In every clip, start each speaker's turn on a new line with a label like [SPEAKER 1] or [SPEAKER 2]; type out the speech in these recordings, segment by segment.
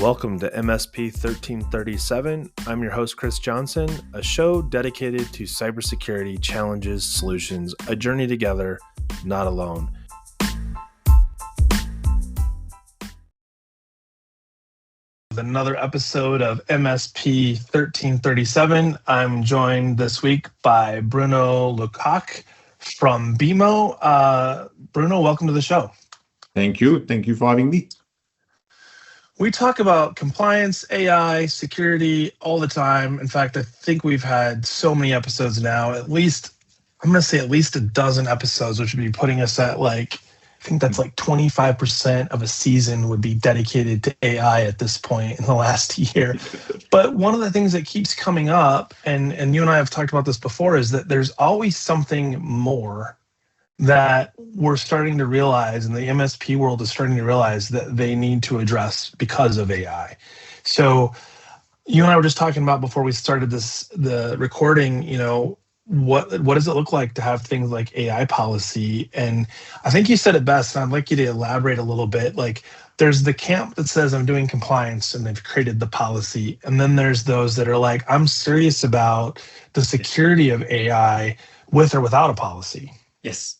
[SPEAKER 1] Welcome to MSP 1337. I'm your host, Chris Johnson, a show dedicated to cybersecurity challenges, solutions, a journey together, not alone. With another episode of MSP 1337, I'm joined this week by Bruno Lecoq from BMO. Bruno, welcome to the show.
[SPEAKER 2] Thank you. Thank you for having me.
[SPEAKER 1] We talk about compliance, AI, security all the time. In fact, I think we've had so many episodes now, I'm going to say at least a dozen episodes, which would be putting us at I think that's 25% of a season would be dedicated to AI at this point in the last year. But one of the things that keeps coming up, and you and I have talked about this before, is that there's always something more that we're starting to realize, and the MSP world is starting to realize that they need to address because of AI. So you and I were just talking about before we started the recording, what does it look like to have things like AI policy? And I think you said it best, and I'd like you to elaborate a little bit. There's the camp that says I'm doing compliance and they've created the policy. And then there's those that are like, I'm serious about the security of AI with or without a policy.
[SPEAKER 2] Yes.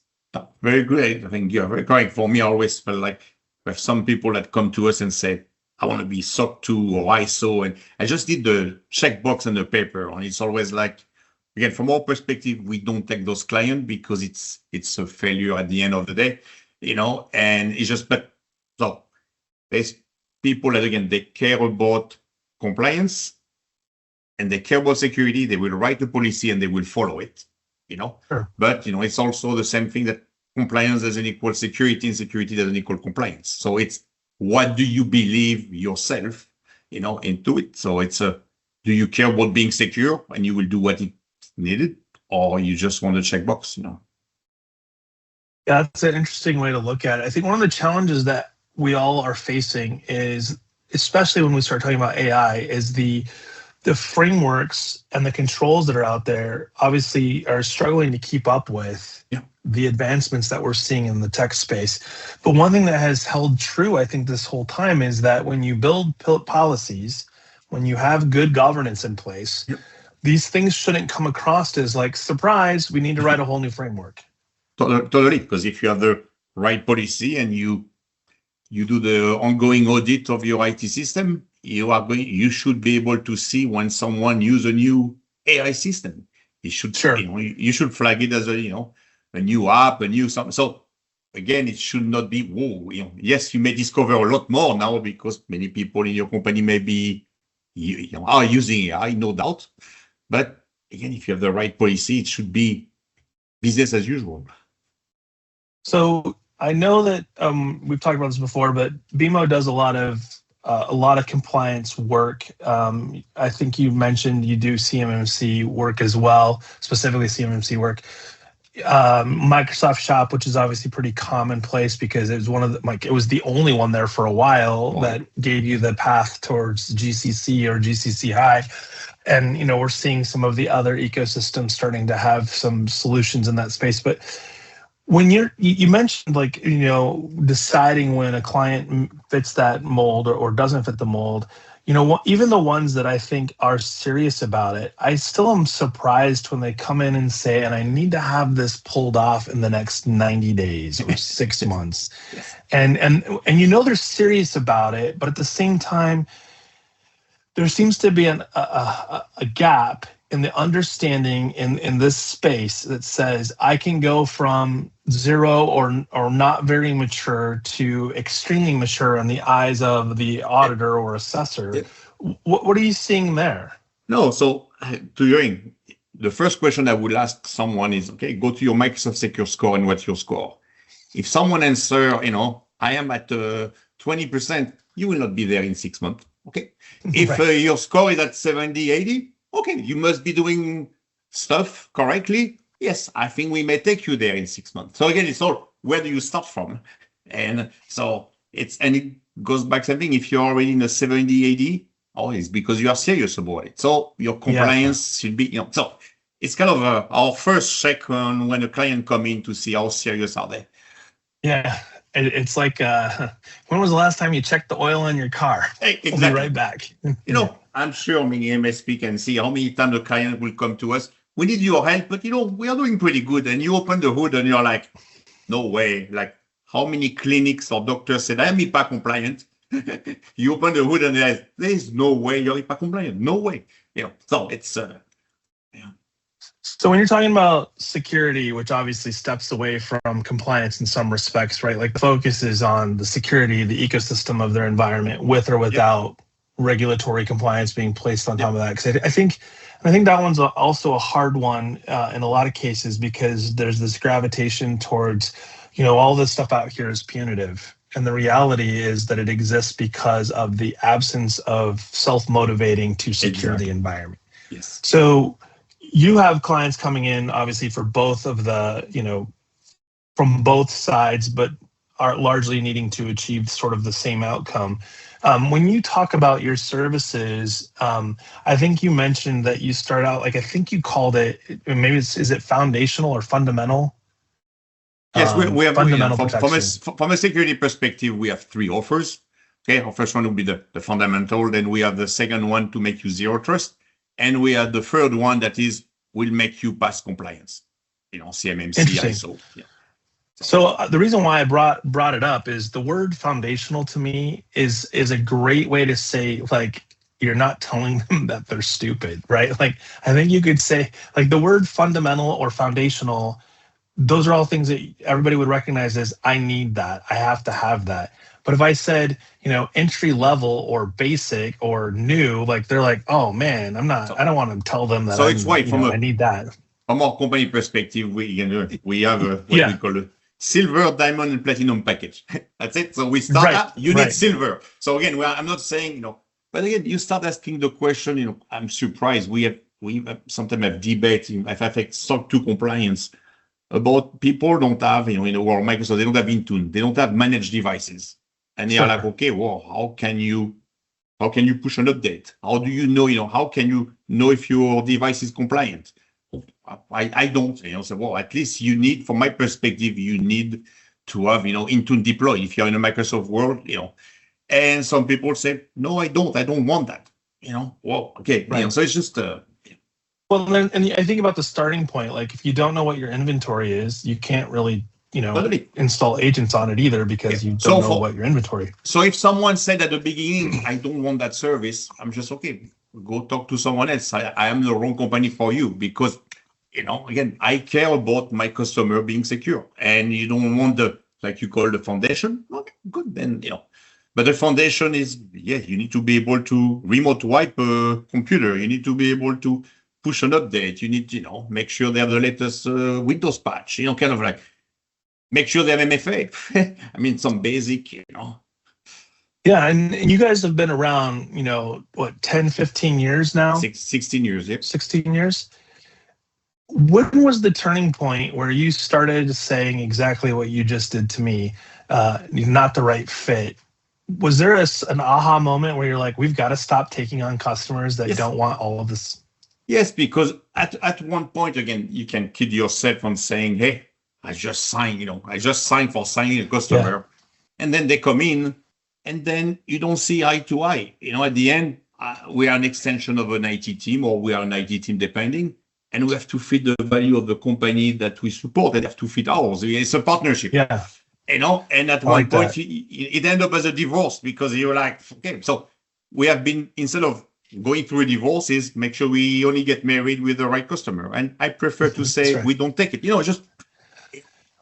[SPEAKER 2] Very great. I think you're very correct. For me, I always felt like we have some people that come to us and say, I want to be SOC 2 or ISO. And I just did the checkbox and the paper. And it's always again, from our perspective, we don't take those clients because it's a failure at the end of the day, and it's just, so there's people that, again, they care about compliance and they care about security. They will write the policy and they will follow it.
[SPEAKER 1] Sure.
[SPEAKER 2] But, it's also the same thing that compliance doesn't equal security and security doesn't equal compliance. So it's what do you believe yourself, into it. So it's do you care about being secure and you will do what is needed, or you just want to check box,
[SPEAKER 1] Yeah, that's an interesting way to look at it. I think one of the challenges that we all are facing is, especially when we start talking about AI, is the frameworks and the controls that are out there obviously are struggling to keep up with the advancements that we're seeing in the tech space. But one thing that has held true, I think, this whole time is that when you build policies, when you have good governance in place, these things shouldn't come across as surprise, we need to write a whole new framework.
[SPEAKER 2] Totally, because if you have the right policy and you do the ongoing audit of your IT system, you should be able to see when someone use a new AI system. You should, you should flag it as a new app, a new something. So again, it should not be, yes, you may discover a lot more now because many people in your company are using AI, no doubt. But again, if you have the right policy, it should be business as usual.
[SPEAKER 1] So I know that we've talked about this before, but BMO does a lot of compliance work. I think you mentioned you do CMMC work as well, specifically CMMC work. Microsoft Shop, which is obviously pretty commonplace because it was it was the only one there for a while that gave you the path towards GCC or GCC High. And, we're seeing some of the other ecosystems starting to have some solutions in that space. But when you mentioned deciding when a client fits that mold or doesn't fit the mold, even the ones that I think are serious about it, I still am surprised when they come in and say, and I need to have this pulled off in the next 90 days or 6 months. And they're serious about it, but at the same time, there seems to be a gap in the understanding in this space that says I can go from zero or not very mature to extremely mature in the eyes of the auditor or assessor. What are you seeing there?
[SPEAKER 2] No, so to your end, the first question I would ask someone is, okay, go to your Microsoft Secure score and what's your score? If someone answer, I am at 20%, you will not be there in 6 months. Okay. If your score is at 70, 80, okay, you must be doing stuff correctly. Yes, I think we may take you there in 6 months. So again, it's all, where do you start from? And so it goes back something. If you're already in a 70, 80, it's because you are serious about it. So your compliance should be, so it's kind of our first check on when a client come in to see how serious are they.
[SPEAKER 1] Yeah. It's like, when was the last time you checked the oil in your car?
[SPEAKER 2] Exactly.
[SPEAKER 1] We'll be right back.
[SPEAKER 2] You know, I'm sure many MSP can see how many times the client will come to us. We need your help, but you know, we are doing pretty good. And you open the hood and you're like, no way. Like how many clinics or doctors said, I am HIPAA compliant. You open the hood and there's no way you're HIPAA compliant. No way. You know, so it's, yeah.
[SPEAKER 1] So when you're talking about security, which obviously steps away from compliance in some respects, right? Like the focus is on the security, the ecosystem of their environment, with or without regulatory compliance being placed on top of that. Because I think that one's also a hard one in a lot of cases, because there's this gravitation towards, you know, all this stuff out here is punitive. And the reality is that it exists because of the absence of self-motivating to secure the environment.
[SPEAKER 2] Yes.
[SPEAKER 1] So you have clients coming in, obviously, for both of the, you know, from both sides, but are largely needing to achieve sort of the same outcome. When you talk about your services, I think you mentioned that you start out, like, I think you called it, maybe is it foundational or fundamental?
[SPEAKER 2] Yes, we have
[SPEAKER 1] fundamental
[SPEAKER 2] from a security perspective, we have three offers. Okay, our first one will be the fundamental. Then we have the second one to make you zero trust. And we have the third one that will make you pass compliance. You know, CMMC, ISO. Yeah.
[SPEAKER 1] So the reason why I brought it up is the word foundational to me is a great way to say, like, you're not telling them that they're stupid, right? Like, I think you could say, like, the word fundamental or foundational, those are all things that everybody would recognize as, I need that, I have to have that. But if I said, you know, entry level or basic or new, like, they're like, oh man, I don't want to tell them that.
[SPEAKER 2] So it's why
[SPEAKER 1] I need that.
[SPEAKER 2] From our company perspective, we have what we call a silver, diamond, and platinum package. That's it. So we start up, you need silver. So again, I'm not saying, you know, but again, you start asking the question, you know, I'm surprised. We sometimes have debate in FFX SOC 2 compliance about people don't have, you know, in the world, Microsoft, they don't have Intune, they don't have managed devices. And they are like, okay, well, how can you push an update? How do you know, how can you know if your device is compliant? I don't, you know, so, well, at least you need, from my perspective, you need to have, you know, Intune deployed if you're in a Microsoft world, you know. And some people say, no, I don't want that, you know. Well, okay, you know, so it's just,
[SPEAKER 1] well, then, and I think about the starting point, like, if you don't know what your inventory is, you can't really, you know, install agents on it either, because you don't know what your inventory.
[SPEAKER 2] So if someone said at the beginning, I don't want that service, I'm just, okay, go talk to someone else. I am the wrong company for you, because, you know, again, I care about my customer being secure, and you don't want the, like you call the foundation. Okay, good, then, you know. But the foundation is, you need to be able to remote wipe a computer. You need to be able to push an update. You need to, you know, make sure they have the latest Windows patch, you know, kind of like, make sure they have MFA. I mean, some basic, you know.
[SPEAKER 1] Yeah, and you guys have been around, you know, what, 10, 15 years now?
[SPEAKER 2] 16 years, yeah.
[SPEAKER 1] 16 years. When was the turning point where you started saying exactly what you just did to me, not the right fit? Was there an aha moment where you're like, we've got to stop taking on customers that don't want all of this?
[SPEAKER 2] Yes, because at one point, again, you can kid yourself on saying, hey, I just signed for signing a customer. And then they come in, and then you don't see eye to eye. You know, at the end, we are an extension of an IT team, or we are an IT team, depending, and we have to fit the value of the company that we support. They have to fit ours. It's a partnership.
[SPEAKER 1] Yeah.
[SPEAKER 2] You know, and at one point, it ended up as a divorce, because you're like, okay, so we have been, instead of going through a divorce, is make sure we only get married with the right customer. And I prefer to say we don't take it. You know, just.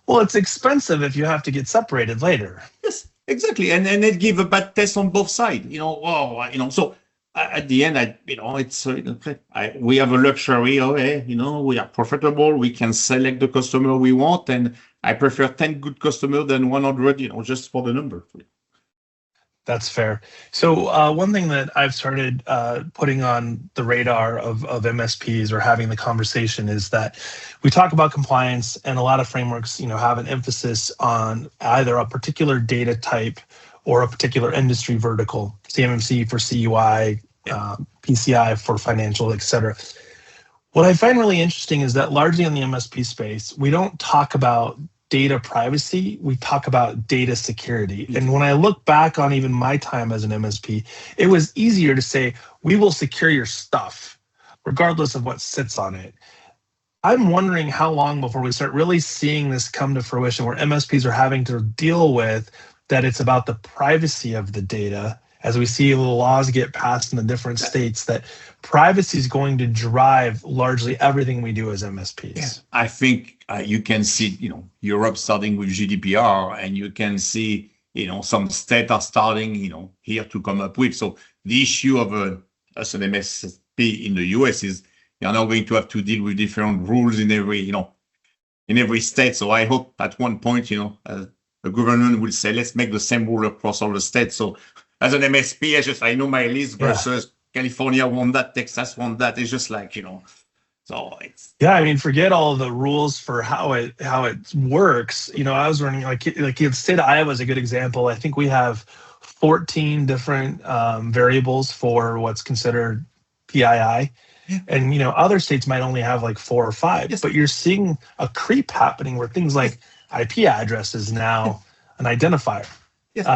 [SPEAKER 1] Well, it's expensive if you have to get separated later.
[SPEAKER 2] Yes, exactly. And it give a bad test on both sides. You know, you know, so at the end, you know, it's we have a luxury of, you know, we are profitable. We can select the customer we want, and I prefer 10 good customers than 100, you know, just for the number.
[SPEAKER 1] That's fair. So one thing that I've started putting on the radar of MSPs, or having the conversation, is that we talk about compliance, and a lot of frameworks, you know, have an emphasis on either a particular data type or a particular industry vertical, CMMC for CUI, PCI for financial, et cetera. What I find really interesting is that largely in the MSP space, we don't talk about data privacy, we talk about data security. And when I look back on even my time as an MSP, it was easier to say, we will secure your stuff, regardless of what sits on it. I'm wondering how long before we start really seeing this come to fruition, where MSPs are having to deal with that it's about the privacy of the data, as we see the laws get passed in the different states, that privacy is going to drive largely everything we do as MSPs.
[SPEAKER 2] Yeah. I think you can see, Europe starting with GDPR, and you can see, some states are starting, here to come up with. So the issue of us an MSP in the US is you're now going to have to deal with different rules in every state. So I hope at one point, the government will say, let's make the same rule across all the states. So as an MSP, I know my list versus California want that, Texas want that. It's just like, so it's.
[SPEAKER 1] Yeah, I mean, forget all the rules for how it works. I was running like the state of Iowa is a good example. I think we have 14 different variables for what's considered PII. Yeah. And other states might only have like 4 or 5, yes. But you're seeing a creep happening where things like IP address is now an identifier. Yes.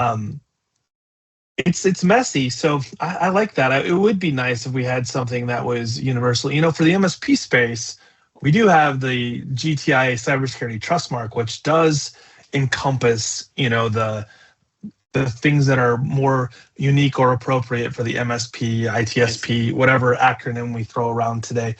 [SPEAKER 1] It's messy, so I like that. It would be nice if we had something that was universal. For the MSP space, we do have the GTIA Cybersecurity Trust Mark, which does encompass the things that are more unique or appropriate for the MSP, ITSP, whatever acronym we throw around today.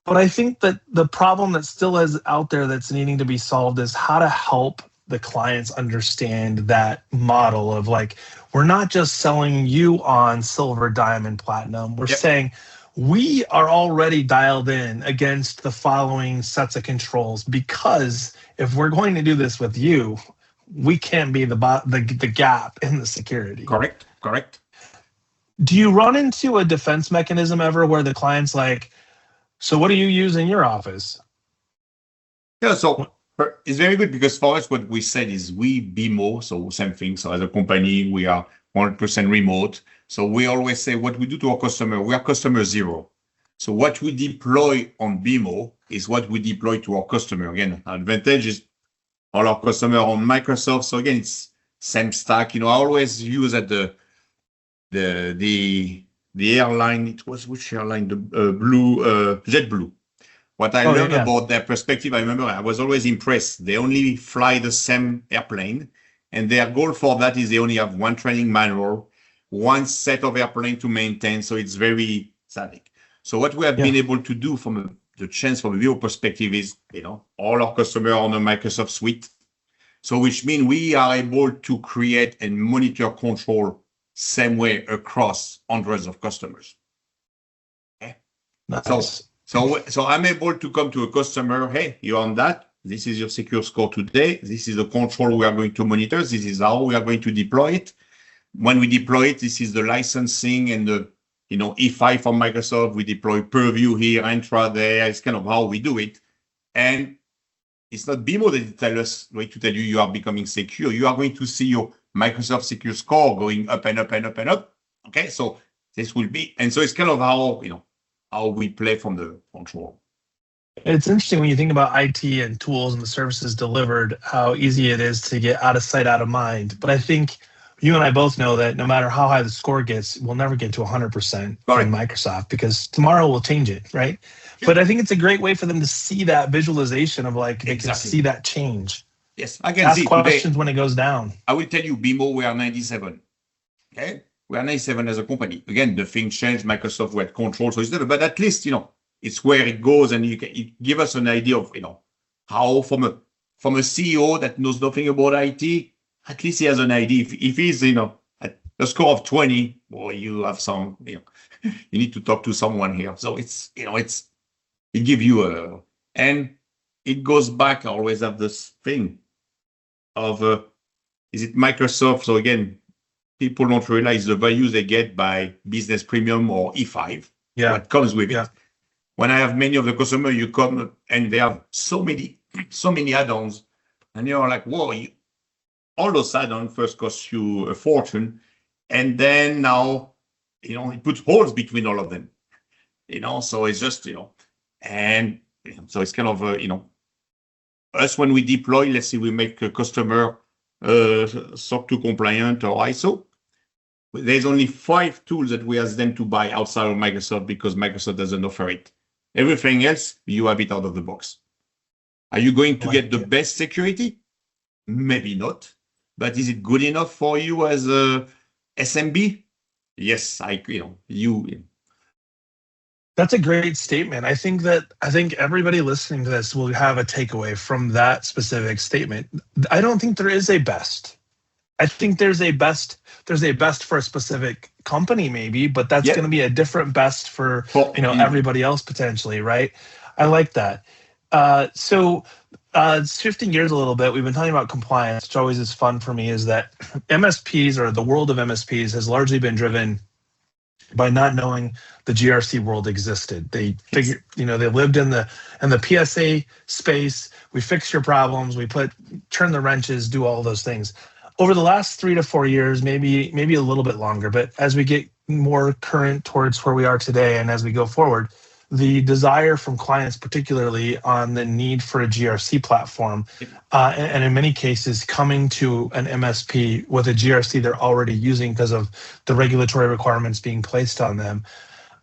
[SPEAKER 1] But I think that the problem that still is out there that's needing to be solved is how to help the clients understand that model of like, we're not just selling you on silver, diamond, platinum. We're saying we are already dialed in against the following sets of controls, because if we're going to do this with you, we can't be the gap in the security.
[SPEAKER 2] Correct.
[SPEAKER 1] Do you run into a defense mechanism ever where the client's like, so what do you use in your office?
[SPEAKER 2] Yeah, so it's very good, because for us, what we said is we BMO, so same thing. So as a company, we are 100% remote. So we always say what we do to our customer, we are customer zero. So what we deploy on BMO is what we deploy to our customer. Again, advantage is all our customer on Microsoft. So again, it's same stack. I always use at the airline. It was which airline? The JetBlue. What I learned about their perspective, I remember I was always impressed. They only fly the same airplane, and their goal for that is they only have one training manual, one set of airplane to maintain. So it's very static. So what we have been able to do from the chance from a viewer perspective is, all our customers on a Microsoft suite. So which means we are able to create and monitor control same way across hundreds of customers. Okay.
[SPEAKER 1] Nice.
[SPEAKER 2] So I'm able to come to a customer, hey, you're on that. This is your secure score today. This is the control we are going to monitor. This is how we are going to deploy it. When we deploy it, this is the licensing and the E5 from Microsoft. We deploy Purview here, Entra there. It's kind of how we do it. And it's not BMO that going to tell you are becoming secure. You are going to see your Microsoft secure score going up and up and up and up. Okay, so this will be, and so it's kind of how we play from the control.
[SPEAKER 1] It's interesting when you think about IT and tools and the services delivered, how easy it is to get out of sight, out of mind. But I think you and I both know that no matter how high the score gets, we'll never get to 100% in Microsoft, because tomorrow will change it, right? Yeah. But I think it's a great way for them to see that visualization of like, they can see that change.
[SPEAKER 2] Yes, I can
[SPEAKER 1] ask questions today, when it goes down.
[SPEAKER 2] I will tell you, BMO, we are 97. Okay, we are 97 as a company. Again, the thing changed. Microsoft were control, so it's never. But at least it's where it goes, and it give us an idea of how from a CEO that knows nothing about IT, at least he has an idea. If he's at a score of 20, boy, you have some you need to talk to someone here. So it give you and it goes back. I always have this thing of is it Microsoft? So again, people don't realize the values they get by Business Premium or E5.
[SPEAKER 1] Yeah,
[SPEAKER 2] what comes with it. When I have many of the customers, you come and they have so many add-ons, and you're like, whoa, all those add-ons first cost you a fortune, and then now it puts holes between all of them. So it's just and so it's kind of us, when we deploy, let's say we make a customer SOC 2 compliant or ISO, there's only 5 tools that we ask them to buy outside of Microsoft because Microsoft doesn't offer it. Everything else, you have it out of the box. Are you going to get the best security? Maybe not. But is it good enough for you as a SMB? Yes,
[SPEAKER 1] That's a great statement. I think everybody listening to this will have a takeaway from that specific statement. I don't think there is a best. I think there's a best for a specific company maybe, but that's going to be a different best for everybody else potentially, right? I like that. So shifting gears a little bit, we've been talking about compliance, which always is fun for me, is that MSPs, or the world of MSPs, has largely been driven by not knowing the GRC world existed. They figured, they lived in the PSA space. We fix your problems, turn the wrenches, do all those things. Over the last 3 to 4 years, maybe a little bit longer, but as we get more current towards where we are today and as we go forward, the desire from clients, particularly on the need for a GRC platform, and in many cases coming to an MSP with a GRC they're already using because of the regulatory requirements being placed on them.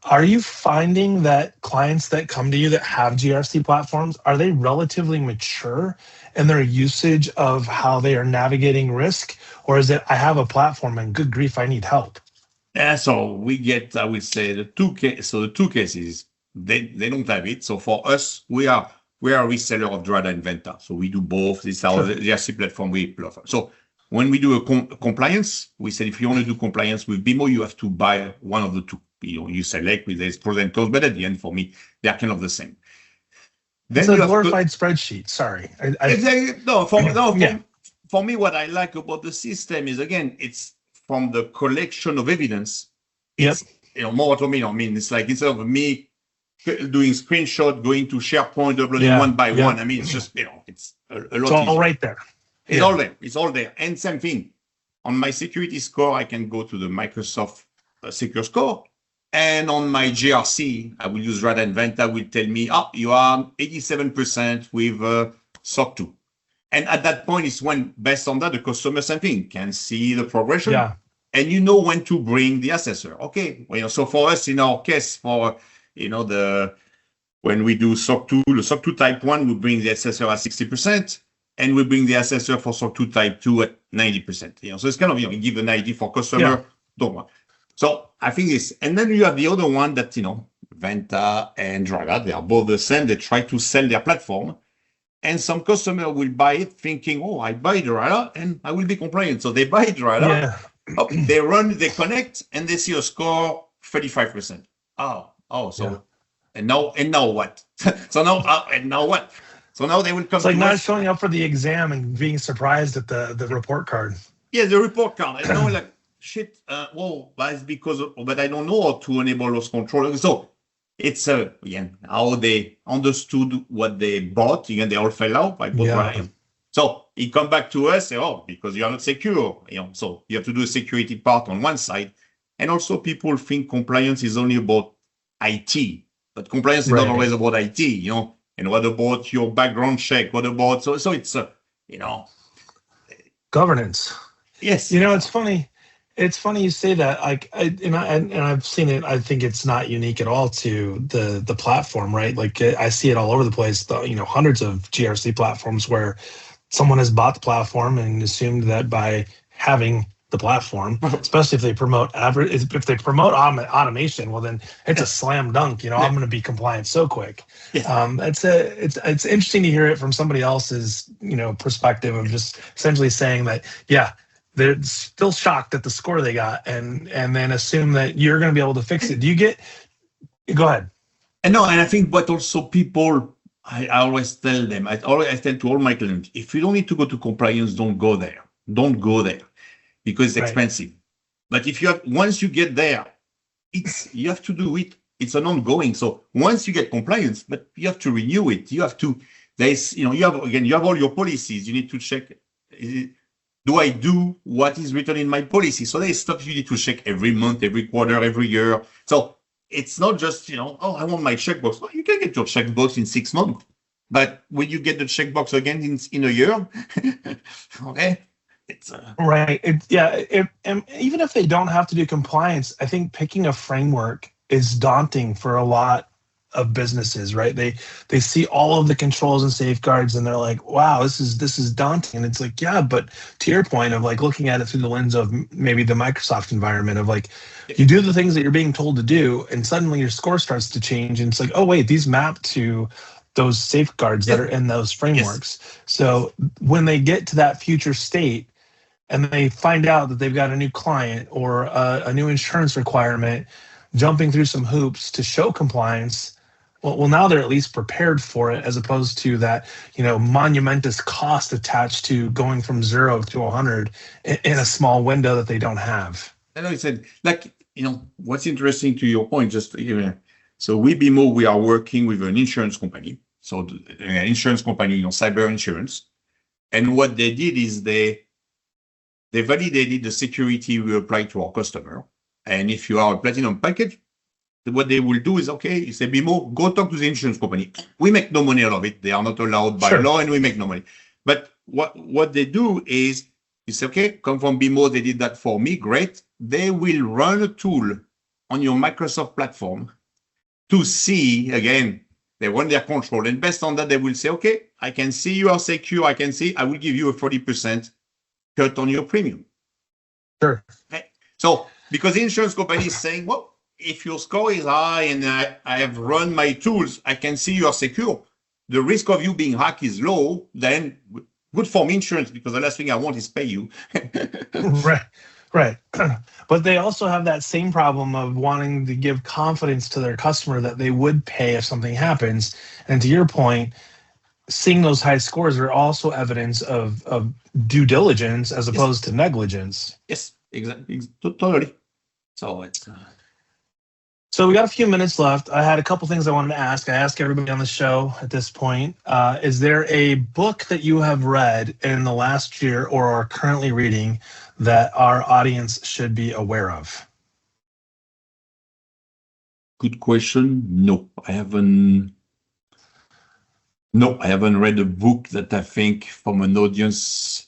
[SPEAKER 1] Are you finding that clients that come to you that have GRC platforms, are they relatively mature in their usage of how they are navigating risk? Or is it, I have a platform and good grief, I need help?
[SPEAKER 2] Yeah, so we get, I would say, the two cases. They don't have it. So for us, we are a reseller of Drata and Venta. So we do both. This is our GRC platform we offer. So when we do a compliance, we said if you want to do compliance with BMO, you have to buy one of the two. You select with these pros and cons, but at the end, for me, they're kind of the same.
[SPEAKER 1] Then it's a glorified spreadsheet. Sorry.
[SPEAKER 2] For me, what I like about the system is, again, it's from the collection of evidence.
[SPEAKER 1] Yes.
[SPEAKER 2] More automated. I mean, it's like instead of me doing screenshot, going to SharePoint, uploading one by one. I mean, it's just, it's a lot easier. It's
[SPEAKER 1] all right there.
[SPEAKER 2] It's all there. It's all there. And same thing. On my security score, I can go to the Microsoft Secure Score. And on my GRC, I will use Drata and Venta, will tell me, you are 87% with SOC 2. And at that point, it's when, based on that, the customer, same thing, can see the progression.
[SPEAKER 1] Yeah.
[SPEAKER 2] And you know when to bring the assessor. Okay. So for us, in our case, when we do SOC 2, the SOC 2 type 1, we bring the assessor at 60%, and we bring the assessor for SOC 2 type 2 at 90%. So it's kind of, you give an idea for customer, don't want. So I think this, and then you have the other one that, Venta and Drata, they are both the same. They try to sell their platform, and some customer will buy it thinking, I buy Drata and I will be compliant. So they buy Drata, they connect, and they see a score 35%. And now what? Now what? So now they will come.
[SPEAKER 1] It's like not showing up for the exam and being surprised at the report card.
[SPEAKER 2] Yeah, the report card. And now like, shit, that's because but I don't know how to enable those controllers. So it's again, how they understood what they bought. Again, they all fell out by both. So it come back to us, because you are not secure. So you have to do a security part on one side. And also people think compliance is only about IT, but compliance is not always about IT, and what about your background check? What about, so it's,
[SPEAKER 1] governance.
[SPEAKER 2] Yes.
[SPEAKER 1] It's funny. It's funny you say that. Like, and I've seen it. I think it's not unique at all to the platform, right? Like I see it all over the place. Hundreds of GRC platforms where someone has bought the platform and assumed that by having the platform, especially if they promote automation, well then it's a slam dunk. I'm going to be compliant so quick. It's interesting to hear it from somebody else's perspective of just essentially saying that they're still shocked at the score they got and then assume that you're going to be able to fix it. Go ahead.
[SPEAKER 2] And I think, but also people, I always tell them, I tell to all my clients, if you don't need to go to compliance, don't go there. Because it's expensive. But once you get there, you have to do it. It's an ongoing. So once you get compliance, but you have to renew it. You have to, you have all your policies. You need to check, do I do what is written in my policy? So there's stuff you need to check every month, every quarter, every year. So it's not just, I want my checkbox. Well, you can get your checkbox in 6 months. But will you get the checkbox again in a year? Okay, it's
[SPEAKER 1] Right. And even if they don't have to do compliance, I think picking a framework is daunting for a lot of businesses, right? They see all of the controls and safeguards and they're like, wow, this is daunting. And it's like, yeah, but to your point of like looking at it through the lens of maybe the Microsoft environment of like, you do the things that you're being told to do, and suddenly your score starts to change. And it's like, oh wait, these map to those safeguards that are in those frameworks. So when they get to that future state, and they find out that they've got a new client or a new insurance requirement, jumping through some hoops to show compliance, well, now they're at least prepared for it, as opposed to that, monumentous cost attached to going from 0 to 100 in a small window that they don't have.
[SPEAKER 2] I know you said, like, what's interesting to your point, just so with BMO, we are working with an insurance company. So an insurance company, cyber insurance. And what they did is they validated the security we apply to our customer. And if you are a platinum package, what they will do is, okay, you say, BMO, go talk to the insurance company. We make no money out of it. They are not allowed by law, and we make no money. But what they do is, you say, okay, come from BMO, they did that for me, great. They will run a tool on your Microsoft platform to see, again, they run their control. And based on that, they will say, okay, I can see you are secure. I will give you a 40% cut on your premium.
[SPEAKER 1] Sure.
[SPEAKER 2] Okay. So, because the insurance company is saying, well, if your score is high and I have run my tools, I can see you are secure. The risk of you being hacked is low, then good for me insurance, because the last thing I want is pay you.
[SPEAKER 1] Right. But they also have that same problem of wanting to give confidence to their customer that they would pay if something happens. And to your point, seeing those high scores are also evidence of due diligence as opposed to negligence.
[SPEAKER 2] Yes, exactly. Totally. So it's...
[SPEAKER 1] So we got a few minutes left. I had a couple things I wanted to ask. I ask everybody on the show at this point. Is there a book that you have read in the last year or are currently reading that our audience should be aware of?
[SPEAKER 2] Good question. No, I haven't. No, I haven't read a book that I think from an audience.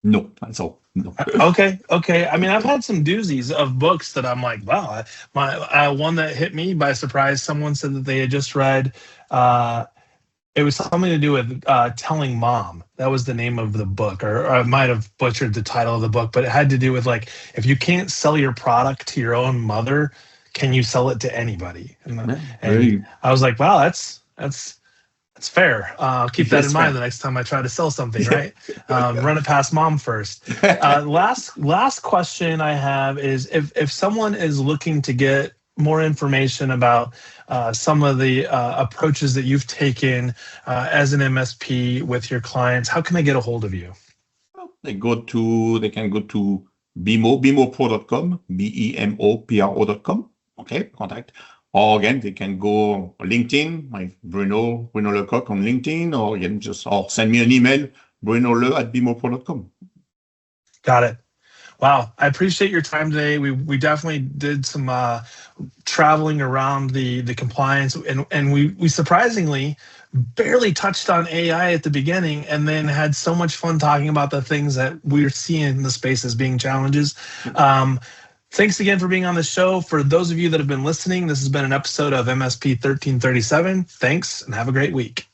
[SPEAKER 2] No, that's all. No.
[SPEAKER 1] Okay. I mean, I've had some doozies of books that I'm like, wow. One that hit me by surprise. Someone said that they had just read. It was something to do with Telling Mom. That was the name of the book, or I might have butchered the title of the book, but it had to do with like, if you can't sell your product to your own mother, can you sell it to anybody? And I was like, wow, that's fair. I'll keep that in mind the next time I try to sell something, right? Run it past mom first. Last question I have is if someone is looking to get more information about some of the approaches that you've taken as an MSP with your clients, how can they get a hold of you?
[SPEAKER 2] Well, they can go to bemopro.com, BEMOPRO.com. Okay, contact. Or again, they can go LinkedIn, like Bruno Lecoq on LinkedIn, or again, or send me an email, brunole@bemopro.com.
[SPEAKER 1] Got it. Wow, I appreciate your time today. We definitely did some traveling around the compliance, and we surprisingly barely touched on AI at the beginning, and then had so much fun talking about the things that we're seeing in the space as being challenges. Thanks again for being on the show. For those of you that have been listening, this has been an episode of MSP 1337. Thanks, and have a great week.